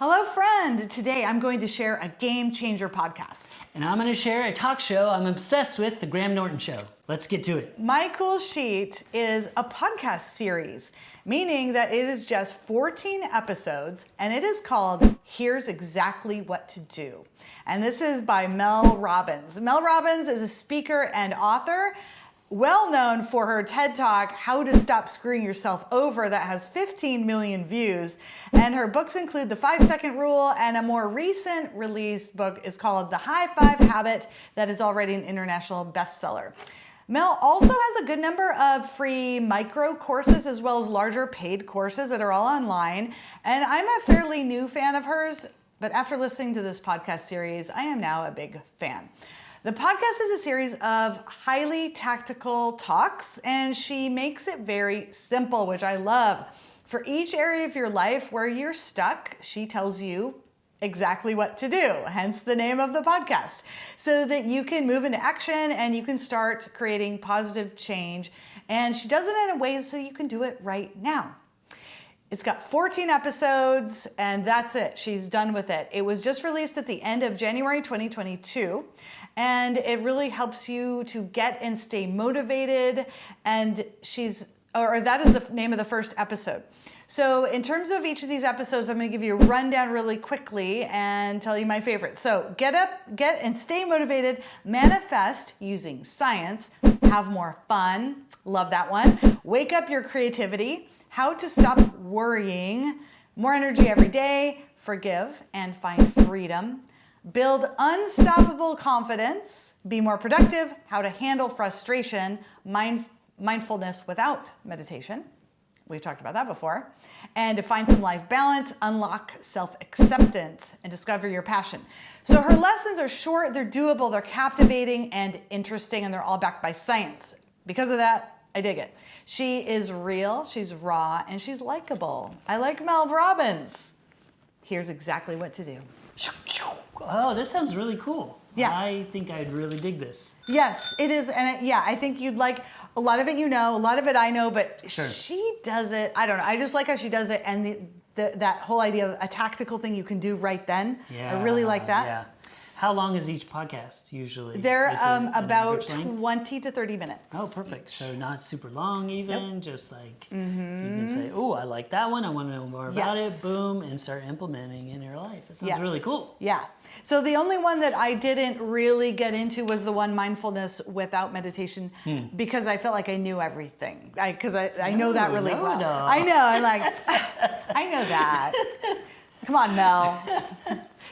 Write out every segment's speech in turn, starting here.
Hello, friend. Today I'm going to share a game changer podcast. And I'm going to share a talk show I'm obsessed with, The Graham Norton Show. Let's get to it. My Cool Sheet is a podcast series, meaning that it is just 14 episodes, and it is called Here's Exactly What to Do. And this is by Mel Robbins. Mel Robbins is a speaker and author, well known for her TED Talk, How to Stop Screwing Yourself Over, that has 15 million views. And her books include The 5-Second Rule, and a more recent released book is called The High Five Habit, that is already an international bestseller. Mel also has a good number of free micro courses as well as larger paid courses that are all online. And I'm a fairly new fan of hers, but after listening to this podcast series, I am now a big fan. The podcast is a series of highly tactical talks, and she makes it very simple, which I love. For each area of your life where you're stuck, she tells you exactly what to do, hence the name of the podcast, so that you can move into action and you can start creating positive change. And she does it in ways so you can do it right now. It's got 14 episodes, and that's it. She's done with it. It was just released at the end of January 2022, and it really helps you to get and stay motivated. And that is the name of the first episode. So in terms of each of these episodes, I'm going to give you a rundown really quickly and tell you my favorites. So get up, get and stay motivated, manifest using science, have more fun, love that one, wake up your creativity, how to stop worrying, more energy every day, forgive and find freedom, build unstoppable confidence, be more productive, how to handle frustration, mindfulness without meditation. We've talked about that before. And to find some life balance, unlock self-acceptance, and discover your passion. So her lessons are short, they're doable, they're captivating and interesting, and they're all backed by science. Because of that, I dig it. She is real, she's raw, and she's likable. I like Mel Robbins. Here's exactly what to do. Oh, this sounds really cool. Yeah. I think I'd really dig this. Yes, it is. And I think you'd like a lot of it, a lot of it I know, but Sure. She does it. I don't know. I just like how she does it. And that whole idea of a tactical thing you can do right then. Yeah, I really like that. Yeah. How long is each podcast usually? They're Is it an about average length? 20 to 30 minutes. Oh, perfect. So not super long even, Nope. just like you can say, oh, I like that one. I want to know more about Yes. it. Boom, and start implementing in your life. It sounds Yes. really cool. Yeah. So the only one that I didn't really get into was the one mindfulness without meditation because I felt like I knew everything. Because I know that really well. No. I know. I'm like, I know that. Come on, Mel.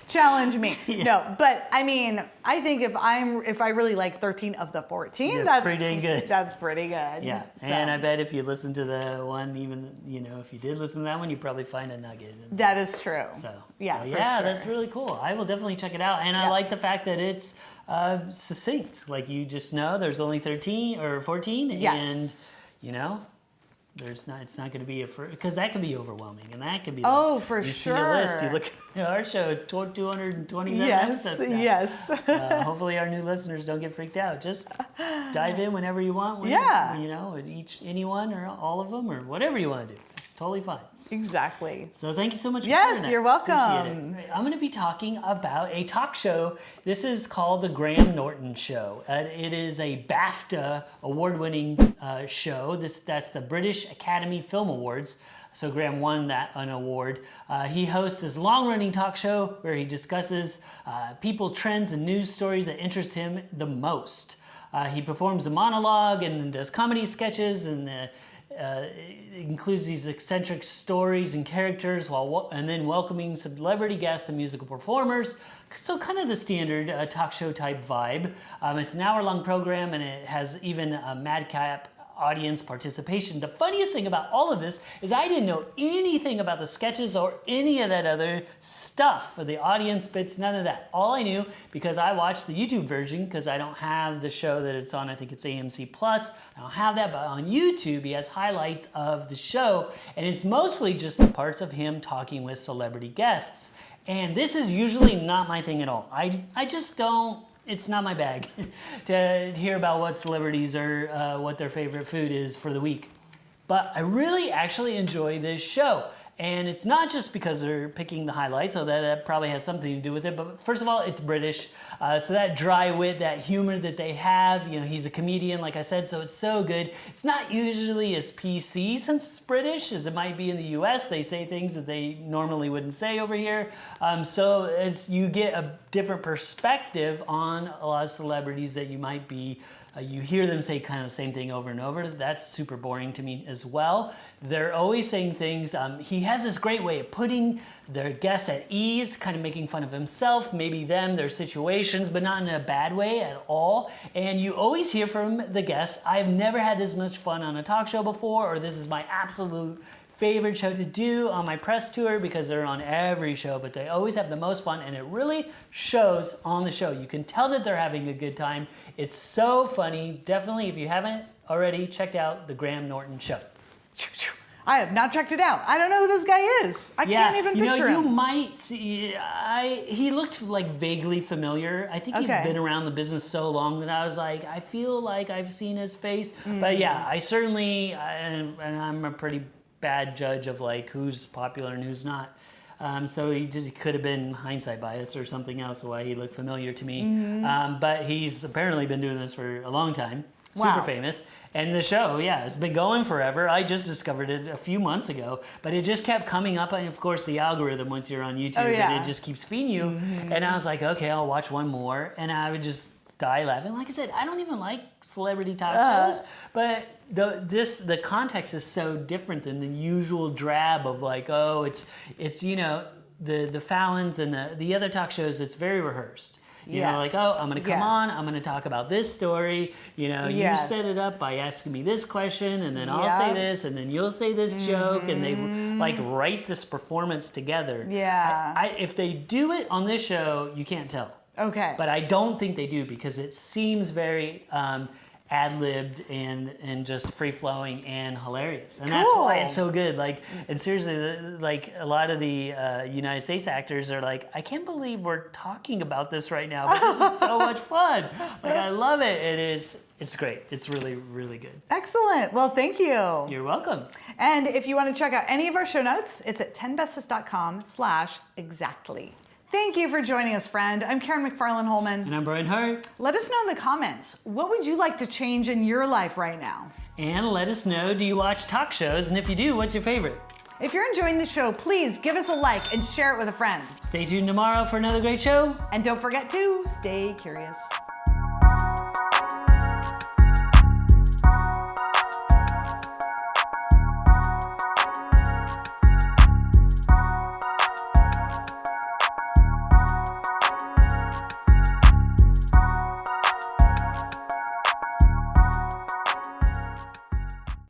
Challenge me. Yeah. No, but I mean, I think if I really like 13 of the 14, That's pretty good. That's pretty good. Yeah, So, and I bet if you listen to the one, even, if you did listen to that one, you probably find a nugget. that is true. So, yeah, but for yeah, sure. that's really cool. I will definitely check it out. And I Yeah. like the fact that it's succinct. Like you just know there's only 13 or 14. Yes. And, it's not going to be because that can be overwhelming, and that can be. Oh, for you sure. See a list. You look at our show, 227 Yes, episodes now. yes. Hopefully, our new listeners don't get freaked out. Just dive in whenever you want. Yeah. At anyone or all of them or whatever you want to do. It's totally fine. Exactly. So thank you so much for Yes, sharing that. you're welcome. Appreciate it. I'm going to be talking about a talk show. This is called The Graham Norton Show. It is a BAFTA award-winning show. That's the British Academy Film Awards. So Graham won an award. He hosts this long-running talk show where he discusses people, trends, and news stories that interest him the most. He performs a monologue and does comedy sketches and it includes these eccentric stories and characters and then welcoming celebrity guests and musical performers. So kind of the standard talk show type vibe. It's an hour-long program, and it has even a madcap audience participation. The funniest thing about all of this is I didn't know anything about the sketches or any of that other stuff, or the audience bits, none of that. All I knew, because I watched the YouTube version, because I don't have the show that it's on, I think it's AMC Plus, I don't have that, but on YouTube he has highlights of the show, and it's mostly just the parts of him talking with celebrity guests. And this is usually not my thing at all. I just don't, it's not my bag to hear about what celebrities or what their favorite food is for the week. But I really actually enjoy this show. And it's not just because they're picking the highlights, although that probably has something to do with it. But first of all, it's British. So that dry wit, that humor that they have, he's a comedian, like I said, so it's so good. It's not usually as PC since it's British as it might be in the US. They say things that they normally wouldn't say over here. So you get a different perspective on a lot of celebrities that you might be you hear them say kind of the same thing over and over. That's super boring to me as well. They're always saying things. He has this great way of putting their guests at ease, kind of making fun of himself, maybe them, their situations, but not in a bad way at all. And you always hear from the guests, I've never had this much fun on a talk show before, or this is my absolute favorite show to do on my press tour, because they're on every show, but they always have the most fun, and it really shows on the show. You can tell that they're having a good time. It's so funny. Definitely, if you haven't already checked out the Graham Norton Show. I have not checked it out. I don't know who this guy is. I can't even picture him. You might see, he looked like vaguely familiar. I think he's been around the business so long that I was like, I feel like I've seen his face. But yeah, I certainly, and I'm a pretty bad judge of like who's popular and who's not. So he could have been hindsight bias or something else why he looked familiar to me. But he's apparently been doing this for a long time. Super famous. And the show, it's been going forever. I just discovered it a few months ago, but it just kept coming up. And of course, the algorithm, once you're on YouTube, it just keeps feeding you. And I was like, okay, I'll watch one more. And I would just die laughing. Like I said, I don't even like celebrity talk shows, but the context is so different than the usual drab of like, oh, it's the Fallons and the other talk shows. It's very rehearsed. You know, like, oh, I'm going to come on, I'm going to talk about this story. You set it up by asking me this question, and then I'll say this, and then you'll say this joke, and they like write this performance together. If they do it on this show, you can't tell. Okay. But I don't think they do, because it seems very ad-libbed and just free-flowing and hilarious. And that's why it's so good. Like, and seriously, like a lot of the United States actors are like, I can't believe we're talking about this right now, but this is so much fun. Like, I love it. It's great. It's really, really good. Excellent. Well, thank you. You're welcome. And if you want to check out any of our show notes, it's at 10bestest.com/exactly. Thank you for joining us, friend. I'm Karen McFarland-Holman. And I'm Brian Hart. Let us know in the comments, what would you like to change in your life right now? And let us know, do you watch talk shows? And if you do, what's your favorite? If you're enjoying the show, please give us a like and share it with a friend. Stay tuned tomorrow for another great show. And don't forget to stay curious.